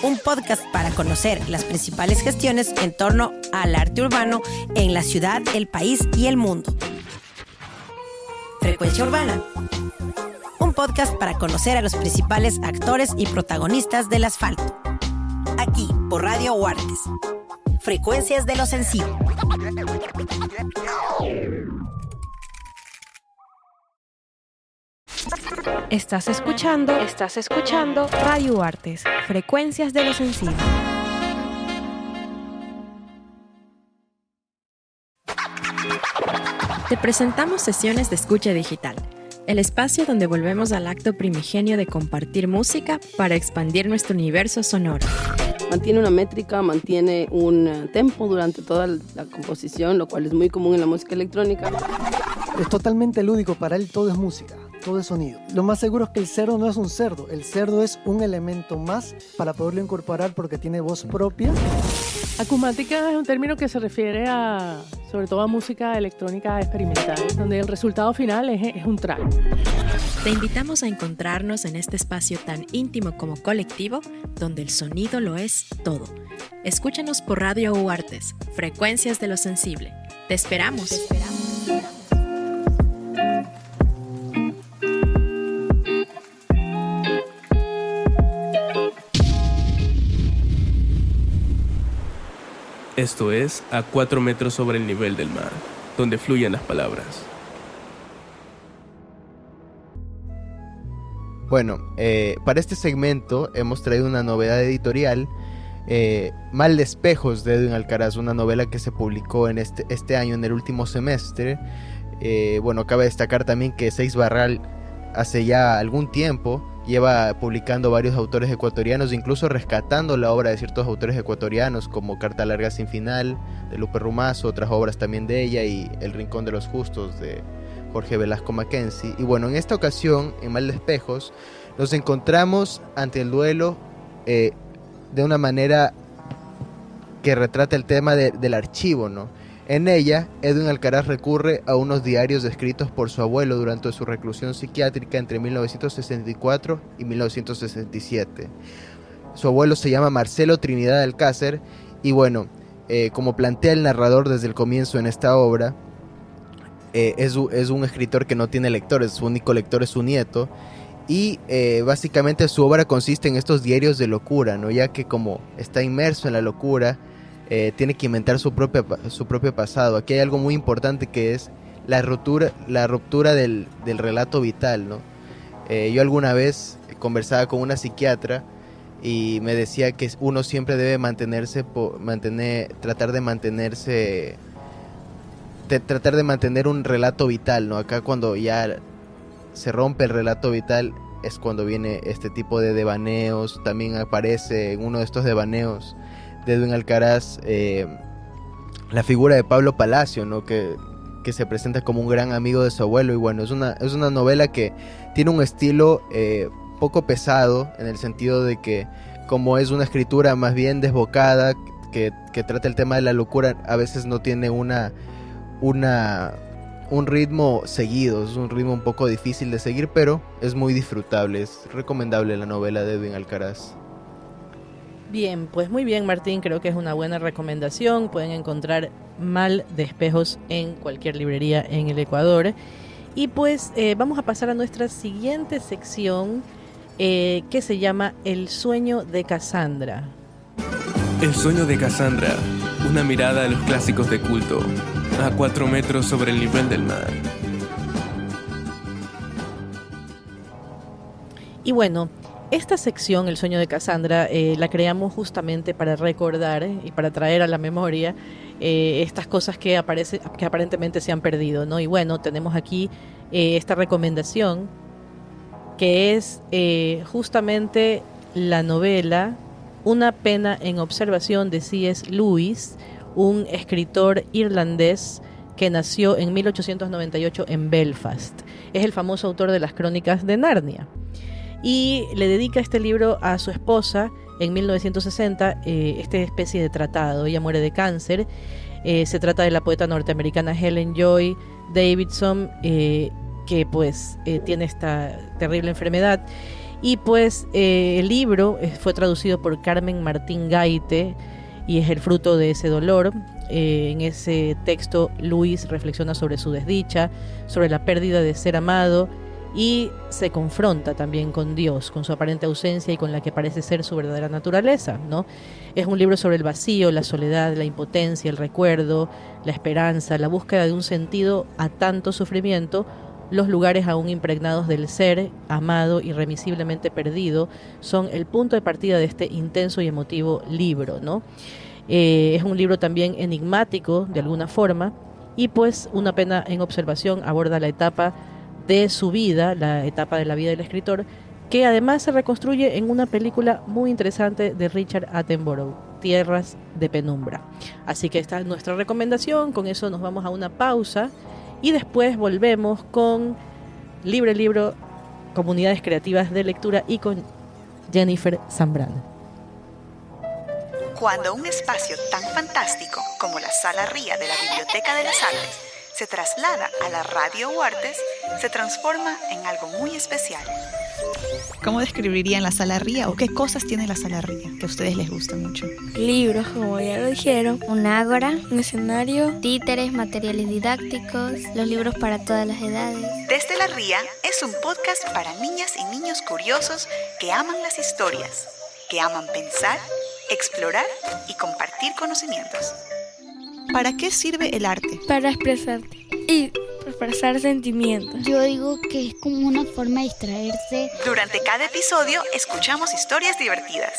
Un podcast para conocer las principales gestiones en torno al arte urbano en la ciudad, el país y el mundo. Frecuencia Urbana, un podcast para conocer a los principales actores y protagonistas del asfalto. Aquí, por Radio Huartes. Frecuencias de lo sensible. Estás escuchando Radio Huartes, Frecuencias de lo sensible. Te presentamos Sesiones de Escucha Digital, el espacio donde volvemos al acto primigenio de compartir música para expandir nuestro universo sonoro. Mantiene una métrica, mantiene un tempo durante toda la composición, lo cual es muy común en la música electrónica. Es totalmente lúdico, para él todo es música, todo es sonido. Lo más seguro es que el cerdo no es un cerdo, el cerdo es un elemento más para poderlo incorporar porque tiene voz propia. Acumática es un término que se refiere sobre todo a música electrónica experimental, donde el resultado final es un track. Te invitamos a encontrarnos en este espacio tan íntimo como colectivo, donde el sonido lo es todo. Escúchanos por Radio Huartes, Frecuencias de lo sensible. Te esperamos. Esto es A 4 metros sobre el nivel del mar, donde fluyen las palabras. Bueno, para este segmento hemos traído una novedad editorial, Mal de Espejos, de Edwin Alcaraz, una novela que se publicó en este año, en el último semestre. Bueno, cabe destacar también que Seix Barral hace ya algún tiempo lleva publicando varios autores ecuatorianos, incluso rescatando la obra de ciertos autores ecuatorianos, como Carta Larga Sin Final, de Lupe Rumazo, otras obras también de ella, y El Rincón de los Justos, de Jorge Velasco Mackenzie. Y bueno, en esta ocasión, en Mal de Espejos, nos encontramos ante el duelo de una manera que retrata el tema del archivo, ¿no? En ella, Edwin Alcaraz recurre a unos diarios escritos por su abuelo durante su reclusión psiquiátrica entre 1964 y 1967. Su abuelo se llama Marcelo Trinidad Alcácer y bueno, como plantea el narrador desde el comienzo en esta obra, es un escritor que no tiene lectores, su único lector es su nieto. Y básicamente su obra consiste en estos diarios de locura, ¿no? Ya que como está inmerso en la locura, tiene que inventar su propio pasado. Aquí hay algo muy importante que es la ruptura del relato vital, ¿no? Yo alguna vez conversaba con una psiquiatra y me decía que uno siempre debe tratar de mantener un relato vital, ¿no? Acá cuando ya se rompe el relato vital es cuando viene este tipo de devaneos. También aparece en uno de estos devaneos de Edwin Alcaraz la figura de Pablo Palacio, ¿no? que se presenta como un gran amigo de su abuelo. Y bueno, es una novela que tiene un estilo poco pesado, en el sentido de que como es una escritura más bien desbocada, que trata el tema de la locura, a veces no tiene un ritmo seguido, es un ritmo un poco difícil de seguir, pero es muy disfrutable, es recomendable la novela de Edwin Alcaraz. Bien, pues muy bien, Martín, creo que es una buena recomendación. Pueden encontrar Mal de Espejos en cualquier librería en el Ecuador. Y pues vamos a pasar a nuestra siguiente sección, que se llama El sueño de Cassandra. El sueño de Cassandra, una mirada a los clásicos de culto, a 4 metros sobre el nivel del mar. Y bueno, esta sección, El sueño de Cassandra, la creamos justamente para recordar y para traer a la memoria estas cosas que aparentemente se han perdido, ¿no? Y bueno, tenemos aquí esta recomendación, que es justamente la novela Una pena en observación de C.S. Lewis, un escritor irlandés que nació en 1898 en Belfast. Es el famoso autor de las Crónicas de Narnia. Y le dedica este libro a su esposa en 1960, esta especie de tratado. Ella muere de cáncer. Se trata de la poeta norteamericana Helen Joy Davidson, que pues tiene esta terrible enfermedad. Y pues el libro fue traducido por Carmen Martín Gaite y es el fruto de ese dolor. En ese texto Luis reflexiona sobre su desdicha, sobre la pérdida de ser amado, y se confronta también con Dios, con su aparente ausencia y con la que parece ser su verdadera naturaleza, ¿no? Es un libro sobre el vacío, la soledad, la impotencia, el recuerdo, la esperanza, la búsqueda de un sentido a tanto sufrimiento. Los lugares aún impregnados del ser amado, irremisiblemente perdido, son el punto de partida de este intenso y emotivo libro, ¿no? Es un libro también enigmático de alguna forma, y pues Una pena en observación aborda la etapa de su vida, la etapa de la vida del escritor, que además se reconstruye en una película muy interesante de Richard Attenborough, Tierras de Penumbra. Así que esta es nuestra recomendación. Con eso nos vamos a una pausa y después volvemos con Libre Libro, Comunidades Creativas de Lectura, y con Jennifer Zambrano. Cuando un espacio tan fantástico como la Sala Ría de la Biblioteca de las Artes se traslada a la Radio Huartes, se transforma en algo muy especial. ¿Cómo describirían la Sala Ría o qué cosas tiene la Sala Ría que a ustedes les gusta mucho? Libros, como ya lo dijeron, un ágora, un escenario, títeres, materiales didácticos, los libros para todas las edades. Desde la Ría es un podcast para niñas y niños curiosos que aman las historias, que aman pensar, explorar y compartir conocimientos. ¿Para qué sirve el arte? Para expresarte y expresar sentimientos. Yo digo que es como una forma de distraerse. Durante cada episodio escuchamos historias divertidas.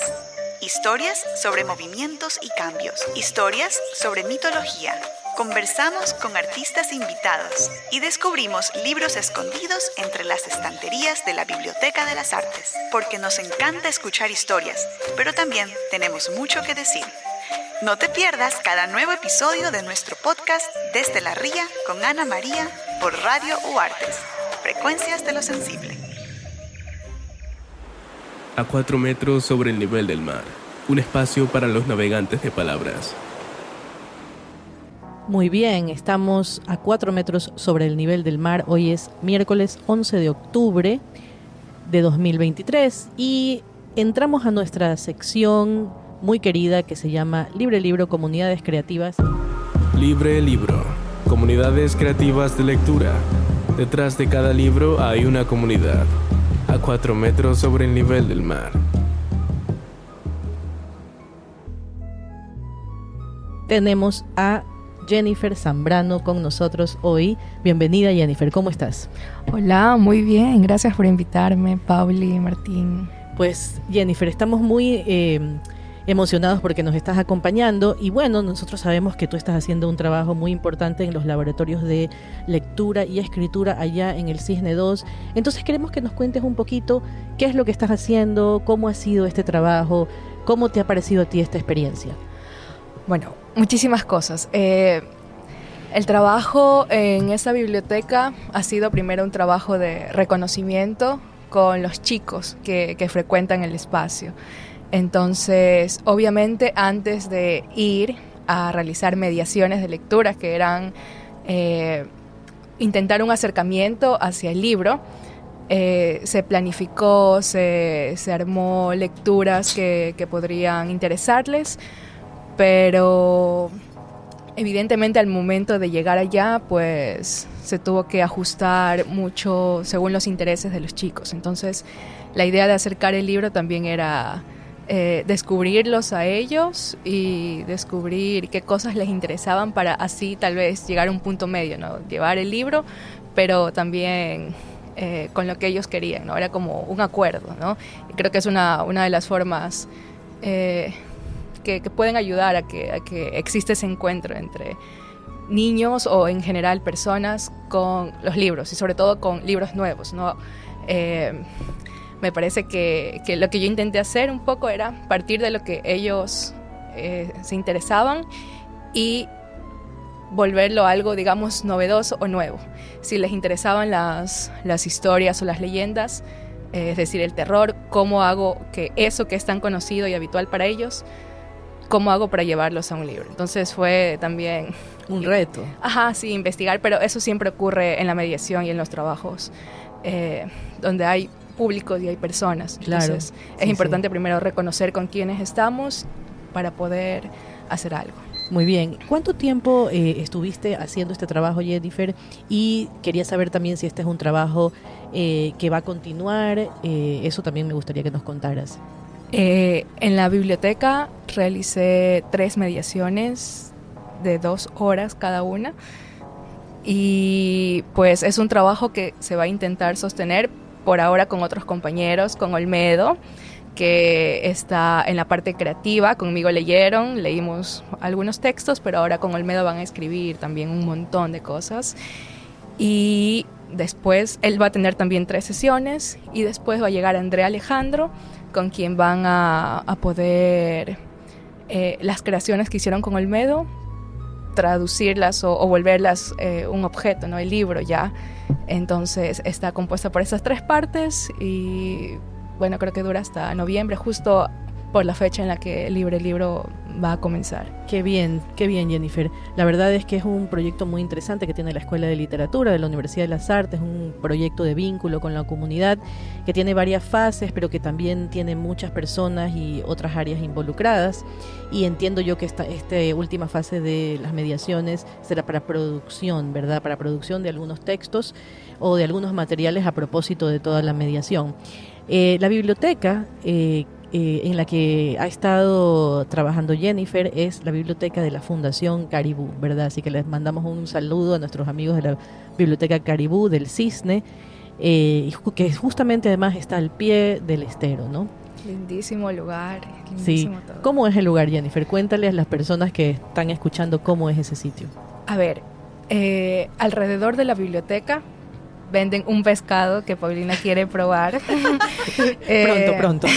Historias sobre movimientos y cambios. Historias sobre mitología. Conversamos con artistas invitados y descubrimos libros escondidos entre las estanterías de la Biblioteca de las Artes. Porque nos encanta escuchar historias, pero también tenemos mucho que decir. No te pierdas cada nuevo episodio de nuestro podcast Desde la Ría con Ana María por Radio Huartes, Frecuencias de lo Sensible. A 4 metros sobre el nivel del mar, un espacio para los navegantes de palabras. Muy bien, estamos a 4 metros sobre el nivel del mar. Hoy es miércoles 11 de octubre de 2023 y entramos a nuestra sección muy querida que se llama Libre Libro, Comunidades Creativas. Libre Libro, comunidades creativas de lectura. Detrás de cada libro hay una comunidad, a 4 metros sobre el nivel del mar. Tenemos a Jennifer Zambrano con nosotros hoy. Bienvenida, Jennifer, ¿cómo estás? Hola, muy bien, gracias por invitarme, Pauli, Martín. Pues Jennifer, estamos muy emocionados porque nos estás acompañando y bueno, nosotros sabemos que tú estás haciendo un trabajo muy importante en los laboratorios de lectura y escritura allá en el Cisne 2. Entonces queremos que nos cuentes un poquito qué es lo que estás haciendo, cómo ha sido este trabajo, cómo te ha parecido a ti esta experiencia. Bueno, muchísimas cosas. El trabajo en esa biblioteca ha sido primero un trabajo de reconocimiento con los chicos que frecuentan el espacio. Entonces, obviamente, antes de ir a realizar mediaciones de lecturas, que eran intentar un acercamiento hacia el libro, se planificó, se armó lecturas que podrían interesarles, pero evidentemente al momento de llegar allá, pues se tuvo que ajustar mucho según los intereses de los chicos. Entonces, la idea de acercar el libro también era descubrirlos a ellos y descubrir qué cosas les interesaban para así tal vez llegar a un punto medio, ¿no? Llevar el libro, pero también con lo que ellos querían, ¿no? Era como un acuerdo, ¿no? Y creo que es una de las formas que pueden ayudar a que exista ese encuentro entre niños o en general personas con los libros y sobre todo con libros nuevos, ¿no? Me parece que lo que yo intenté hacer un poco era partir de lo que ellos se interesaban y volverlo algo, digamos, novedoso o nuevo. Si les interesaban las historias o las leyendas, es decir, el terror, ¿cómo hago que eso que es tan conocido y habitual para ellos, cómo hago para llevarlos a un libro? Entonces fue también un reto. Ajá, sí, investigar, pero eso siempre ocurre en la mediación y en los trabajos donde hay públicos y hay personas. Entonces claro, es importante primero reconocer con quiénes estamos para poder hacer algo. Muy bien. ¿Cuánto tiempo estuviste haciendo este trabajo, Jennifer? Y quería saber también si este es un trabajo que va a continuar. Eso también me gustaría que nos contaras. En la biblioteca realicé 3 mediaciones de 2 horas cada una y pues es un trabajo que se va a intentar sostener por ahora con otros compañeros, con Olmedo, que está en la parte creativa. Conmigo leímos algunos textos, pero ahora con Olmedo van a escribir también un montón de cosas. Y después él va a tener también 3 sesiones y después va a llegar Andrea Alejandro, con quien van a poder las creaciones que hicieron con Olmedo, traducirlas o volverlas un objeto, ¿no? El libro ya. Entonces está compuesta por esas 3 partes y bueno, creo que dura hasta noviembre, justo por la fecha en la que el libro va a comenzar. Qué bien, Jennifer. La verdad es que es un proyecto muy interesante que tiene la Escuela de Literatura de la Universidad de las Artes, un proyecto de vínculo con la comunidad que tiene varias fases, pero que también tiene muchas personas y otras áreas involucradas. Y entiendo yo que esta última fase de las mediaciones será para producción, ¿verdad? Para producción de algunos textos o de algunos materiales a propósito de toda la mediación. La biblioteca en la que ha estado trabajando Jennifer es la biblioteca de la Fundación Caribú, ¿verdad? Así que les mandamos un saludo a nuestros amigos de la Biblioteca Caribú del Cisne, que justamente además está al pie del estero, ¿no? Lindísimo lugar, lindísimo sí. todo. ¿Cómo es el lugar, Jennifer? Cuéntale a las personas que están escuchando cómo es ese sitio. A ver, alrededor de la biblioteca venden un pescado que Paulina quiere probar. Pronto.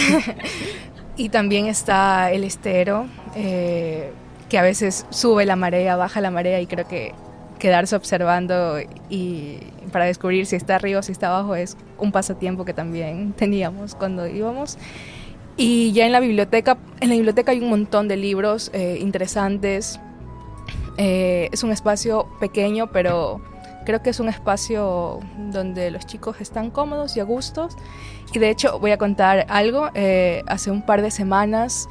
Y también está el estero, que a veces sube la marea, baja la marea, y creo que quedarse observando y para descubrir si está arriba o si está abajo es un pasatiempo que también teníamos cuando íbamos. Y ya en la biblioteca hay un montón de libros interesantes. Es un espacio pequeño, pero Creo que es un espacio donde los chicos están cómodos y a gustos. Y de hecho voy a contar algo. Hace un par de semanas,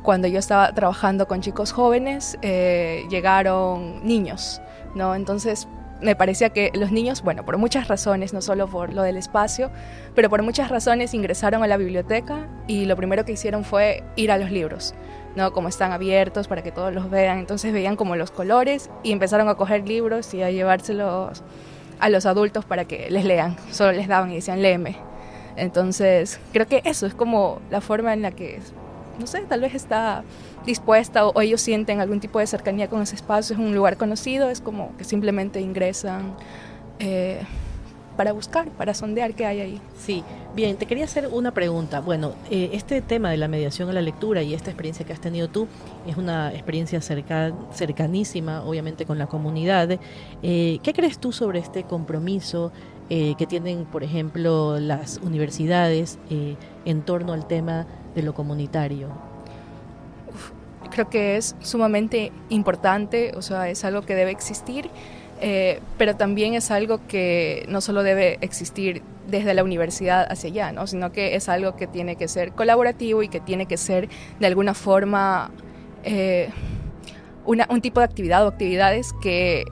cuando yo estaba trabajando con chicos jóvenes, llegaron niños, ¿no? Entonces me parecía que los niños, bueno, por muchas razones, no solo por lo del espacio, pero por muchas razones ingresaron a la biblioteca y lo primero que hicieron fue ir a los libros, ¿no? Como están abiertos para que todos los vean, entonces veían como los colores y empezaron a coger libros y a llevárselos a los adultos para que les lean. Solo les daban y decían, léeme. Entonces creo que eso es como la forma en la que, no sé, tal vez está dispuesta o ellos sienten algún tipo de cercanía con ese espacio. Es un lugar conocido, es como que simplemente ingresan para buscar, para sondear qué hay ahí. Sí, bien, te quería hacer una pregunta. Bueno, este tema de la mediación a la lectura y esta experiencia que has tenido tú es una experiencia cercanísima, obviamente, con la comunidad. ¿Qué crees tú sobre este compromiso que tienen, por ejemplo, las universidades en torno al tema de lo comunitario? Creo que es sumamente importante, o sea, es algo que debe existir, pero también es algo que no solo debe existir desde la universidad hacia allá, ¿no? Sino que es algo que tiene que ser colaborativo y que tiene que ser de alguna forma un tipo de actividad o actividades que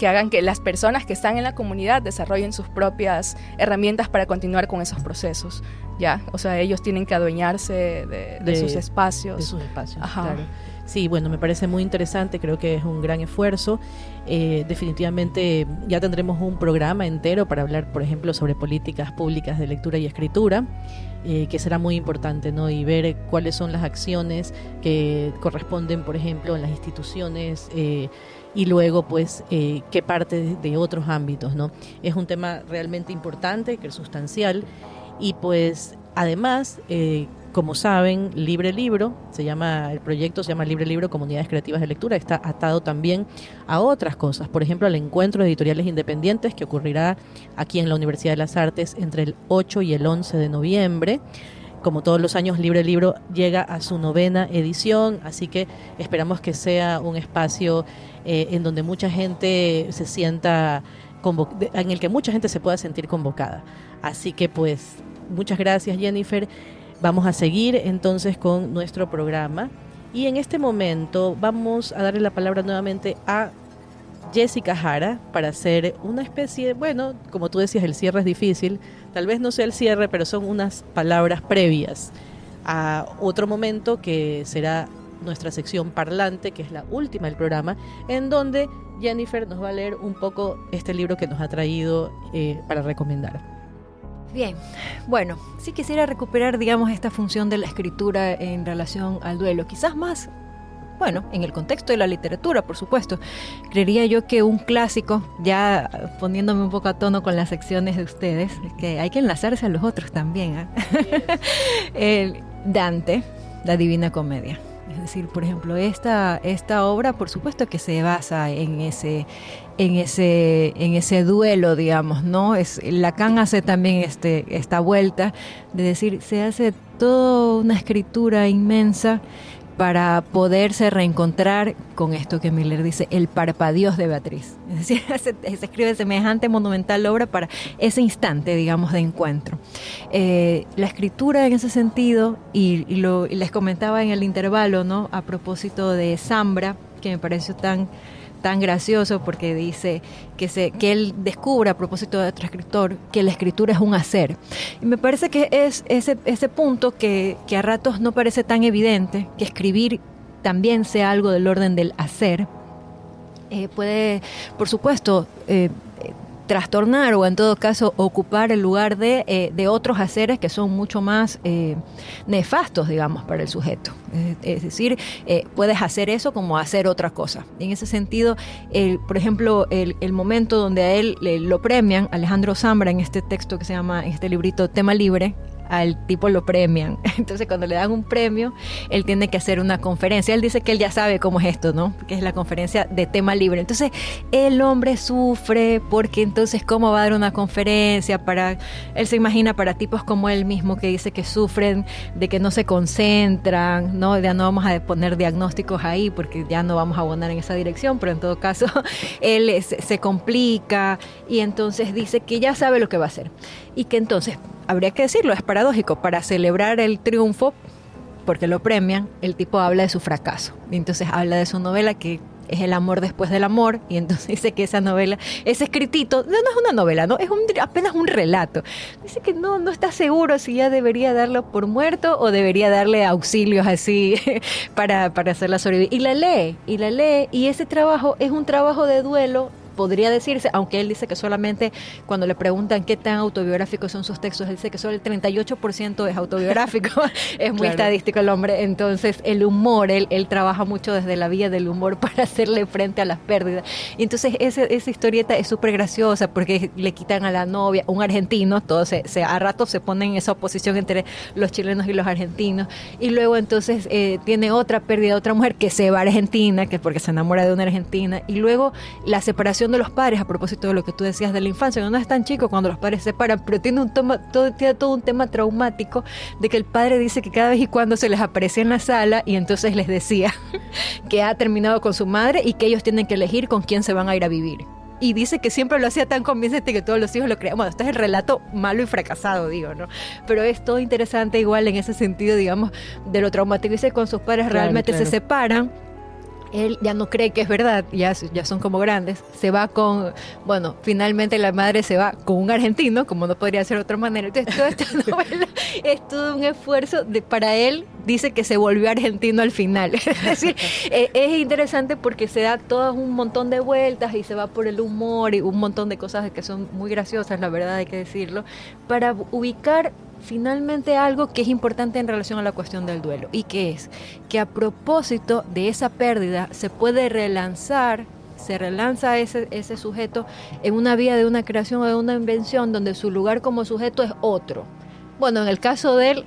hagan que las personas que están en la comunidad desarrollen sus propias herramientas para continuar con esos procesos, ¿ya? O sea, ellos tienen que adueñarse de sus espacios. De sus espacios, ajá. Claro. Sí, bueno, me parece muy interesante, creo que es un gran esfuerzo. Definitivamente ya tendremos un programa entero para hablar, por ejemplo, sobre políticas públicas de lectura y escritura, que será muy importante, ¿no? Y ver cuáles son las acciones que corresponden, por ejemplo, en las instituciones y luego, pues, qué parte de otros ámbitos, ¿no? Es un tema realmente importante, que es sustancial y, pues, además, como saben, Libre Libro, el proyecto se llama Libre Libro, Comunidades Creativas de Lectura, está atado también a otras cosas, por ejemplo, al encuentro de editoriales independientes que ocurrirá aquí en la Universidad de las Artes entre el 8 y el 11 de noviembre. Como todos los años, Libre Libro llega a su 9ª edición, así que esperamos que sea un espacio en donde mucha gente se sienta en el que mucha gente se pueda sentir convocada. Así que, pues, muchas gracias, Jennifer. Vamos a seguir entonces con nuestro programa y en este momento vamos a darle la palabra nuevamente a Jessica Jara para hacer una especie, bueno, como tú decías, el cierre es difícil, tal vez no sea el cierre, pero son unas palabras previas a otro momento que será nuestra sección parlante, que es la última del programa, en donde Jennifer nos va a leer un poco este libro que nos ha traído para recomendar. Bien, bueno, sí quisiera recuperar, digamos, esta función de la escritura en relación al duelo, quizás más, bueno, en el contexto de la literatura, por supuesto. Creería yo que un clásico, ya poniéndome un poco a tono con las secciones de ustedes, que hay que enlazarse a los otros también, ¿eh? Dante, la Divina Comedia. Es decir, por ejemplo, esta obra, por supuesto que se basa en ese duelo, digamos, ¿no? Lacan hace también esta vuelta de decir, se hace toda una escritura inmensa para poderse reencontrar con esto que Miller dice, el parpadeos de Beatriz. Es decir, se escribe semejante monumental obra para ese instante, digamos, de encuentro. La escritura en ese sentido, y les comentaba en el intervalo, ¿no? A propósito de Zambra, que me pareció tan gracioso porque dice que él descubre a propósito de otro escritor que la escritura es un hacer. Y me parece que es ese punto que a ratos no parece tan evidente, que escribir también sea algo del orden del hacer. Puede, por supuesto, trastornar o en todo caso ocupar el lugar de otros haceres que son mucho más nefastos, digamos, para el sujeto. Es decir, puedes hacer eso como hacer otra cosa. En ese sentido, por ejemplo, el momento donde a él lo premian, Alejandro Zambra, en este texto que se llama, en este librito Tema Libre, al tipo lo premian. Entonces cuando le dan un premio, él tiene que hacer una conferencia. Él dice que él ya sabe cómo es esto, ¿no? Que es la conferencia de tema libre. Entonces el hombre sufre porque entonces cómo va a dar una conferencia para... Él se imagina para tipos como él mismo que dice que sufren de que no se concentran, ¿no? Ya no vamos a poner diagnósticos ahí porque ya no vamos a abonar en esa dirección, pero en todo caso él se complica y entonces dice que ya sabe lo que va a hacer y que entonces, habría que decirlo, es paradójico, para celebrar el triunfo, porque lo premian, el tipo habla de su fracaso. Y entonces habla de su novela que es El amor después del amor, y entonces dice que esa novela, ese escritito, no es una novela, ¿no? Es apenas un relato. Dice que no está seguro si ya debería darlo por muerto o debería darle auxilios así para hacerla sobrevivir. Y la lee, y ese trabajo es un trabajo de duelo, podría decirse, aunque él dice que solamente cuando le preguntan qué tan autobiográficos son sus textos, él dice que solo el 38% es autobiográfico. Es muy estadístico el hombre. Entonces el humor, él trabaja mucho desde la vía del humor para hacerle frente a las pérdidas. Y entonces esa historieta es súper graciosa porque le quitan a la novia, un argentino, todos a ratos se ponen en esa oposición entre los chilenos y los argentinos, y luego entonces tiene otra pérdida, otra mujer que se va a Argentina, que porque se enamora de una argentina, y luego la separación de los padres, a propósito de lo que tú decías de la infancia, que no es tan chico cuando los padres se separan, pero tiene todo un tema traumático de que el padre dice que cada vez y cuando se les aparecía en la sala y entonces les decía que ha terminado con su madre y que ellos tienen que elegir con quién se van a ir a vivir. Y dice que siempre lo hacía tan convincente que todos los hijos lo creían. Bueno, este es el relato malo y fracasado, digo, ¿no? Pero es todo interesante igual en ese sentido, digamos, de lo traumático. Dice que con sus padres realmente se separan. Él ya no cree que es verdad, ya son como grandes, se va finalmente la madre se va con un argentino, como no podría ser de otra manera. Entonces toda esta novela es todo un esfuerzo para él, dice que se volvió argentino al final. Es decir, es interesante porque se da todo un montón de vueltas y se va por el humor y un montón de cosas que son muy graciosas, la verdad hay que decirlo, para ubicar finalmente algo que es importante en relación a la cuestión del duelo, y que es que a propósito de esa pérdida se puede se relanza ese sujeto en una vía de una creación o de una invención donde su lugar como sujeto es otro. Bueno, en el caso de él,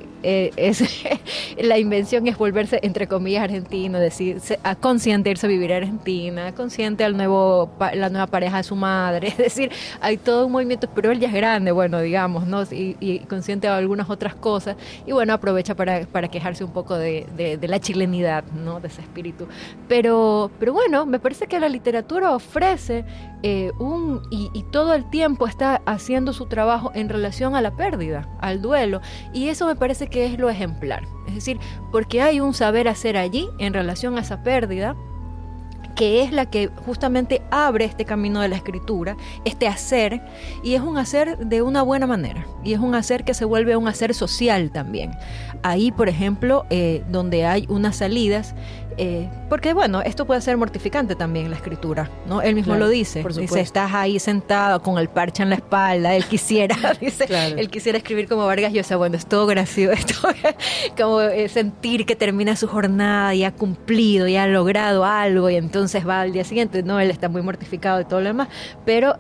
la invención es volverse, entre comillas, argentino, decir, consciente irse a vivir a Argentina, consciente la nueva pareja de su madre, es decir, hay todo un movimiento, pero él ya es grande, bueno, digamos, ¿no? Y consciente de algunas otras cosas, y bueno, aprovecha para quejarse un poco de la chilenidad, ¿no? De ese espíritu. Pero bueno, me parece que la literatura ofrece y todo el tiempo está haciendo su trabajo en relación a la pérdida, al duelo, y eso me parece que es lo ejemplar, es decir, porque hay un saber hacer allí en relación a esa pérdida que es la que justamente abre este camino de la escritura, este hacer, y es un hacer de una buena manera, y es un hacer que se vuelve un hacer social también. Ahí, por ejemplo, donde hay unas salidas, porque bueno, esto puede ser mortificante también la escritura, ¿no? Él mismo lo dice, estás ahí sentado con el parche en la espalda, él quisiera, él quisiera escribir como Vargas Llosa, bueno, es todo gracioso, esto como sentir que termina su jornada y ha cumplido, y ha logrado algo, y entonces va al día siguiente, no, él está muy mortificado y todo lo demás, pero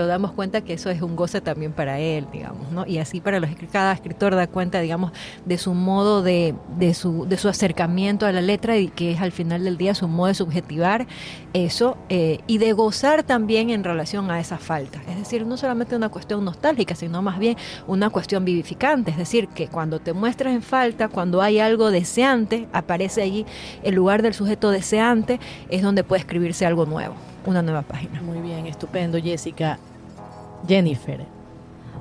damos cuenta que eso es un goce también para él, digamos, ¿no? Y así para cada escritor da cuenta, digamos, de su modo de su acercamiento a la letra, y que es al final del día su modo de subjetivar eso, y de gozar también en relación a esa falta. Es decir, no solamente una cuestión nostálgica, sino más bien una cuestión vivificante. Es decir, que cuando te muestras en falta, cuando hay algo deseante, aparece allí el lugar del sujeto deseante, es donde puede escribirse algo nuevo, una nueva página. Muy bien, estupendo, Jessica. Jennifer.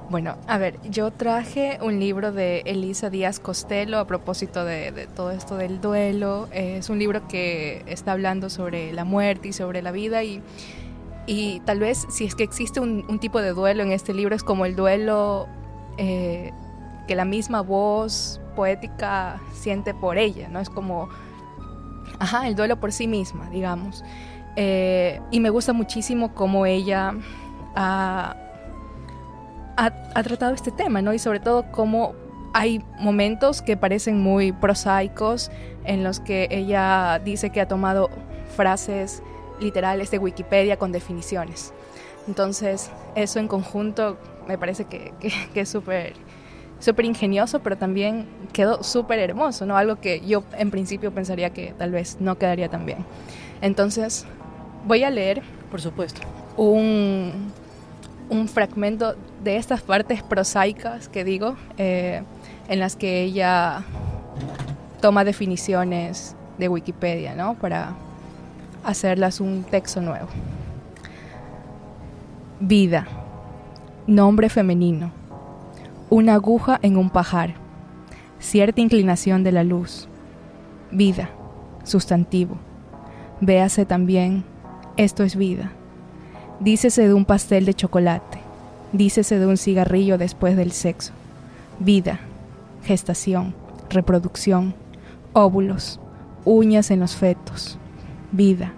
Bueno, a ver, yo traje un libro de Elisa Díaz Costello a propósito de todo esto del duelo. Es un libro que está hablando sobre la muerte y sobre la vida, y tal vez si es que existe un tipo de duelo en este libro, es como el duelo que la misma voz poética siente por ella, ¿no? Es como, el duelo por sí misma, digamos. Y me gusta muchísimo cómo ella ha tratado este tema, ¿no? Y sobre todo cómo hay momentos que parecen muy prosaicos en los que ella dice que ha tomado frases literales de Wikipedia con definiciones. Entonces, eso en conjunto me parece que es súper súper ingenioso, pero también quedó súper hermoso, ¿no? Algo que yo en principio pensaría que tal vez no quedaría tan bien. Entonces, voy a leer, por supuesto, un fragmento de estas partes prosaicas que digo, en las que ella toma definiciones de Wikipedia, ¿no? Para hacerlas un texto nuevo. Vida, nombre femenino, una aguja en un pajar, cierta inclinación de la luz. Vida, sustantivo, véase también, esto es vida. Dícese de un pastel de chocolate, dícese de un cigarrillo después del sexo. Vida, gestación, reproducción, óvulos, uñas en los fetos. Vida,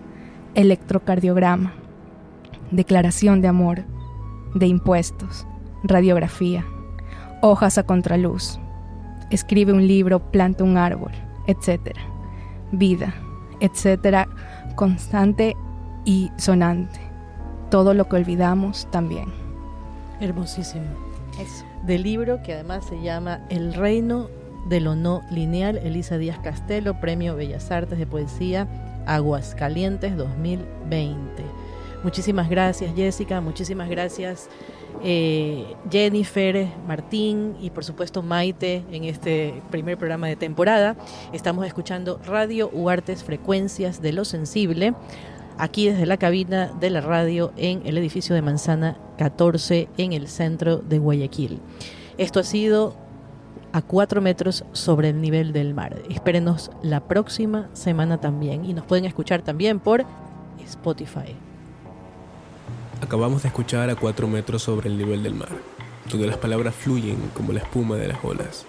electrocardiograma, declaración de amor, de impuestos, radiografía, hojas a contraluz, escribe un libro, planta un árbol, etc. Vida, etcétera, constante y sonante. Todo lo que olvidamos también. Hermosísimo. Eso. Del libro que además se llama El reino de lo no lineal, Elisa Díaz Castelo, Premio Bellas Artes de Poesía, Aguascalientes 2020. Muchísimas gracias, Jessica, muchísimas gracias, Jennifer, Martín y por supuesto Maite en este primer programa de temporada. Estamos escuchando Radio Uartes, Frecuencias de lo Sensible, aquí desde la cabina de la radio en el edificio de Manzana 14 en el centro de Guayaquil. Esto ha sido A 4 metros sobre el nivel del mar. Espérenos la próxima semana también y nos pueden escuchar también por Spotify. Acabamos de escuchar A 4 metros sobre el nivel del mar, donde las palabras fluyen como la espuma de las olas.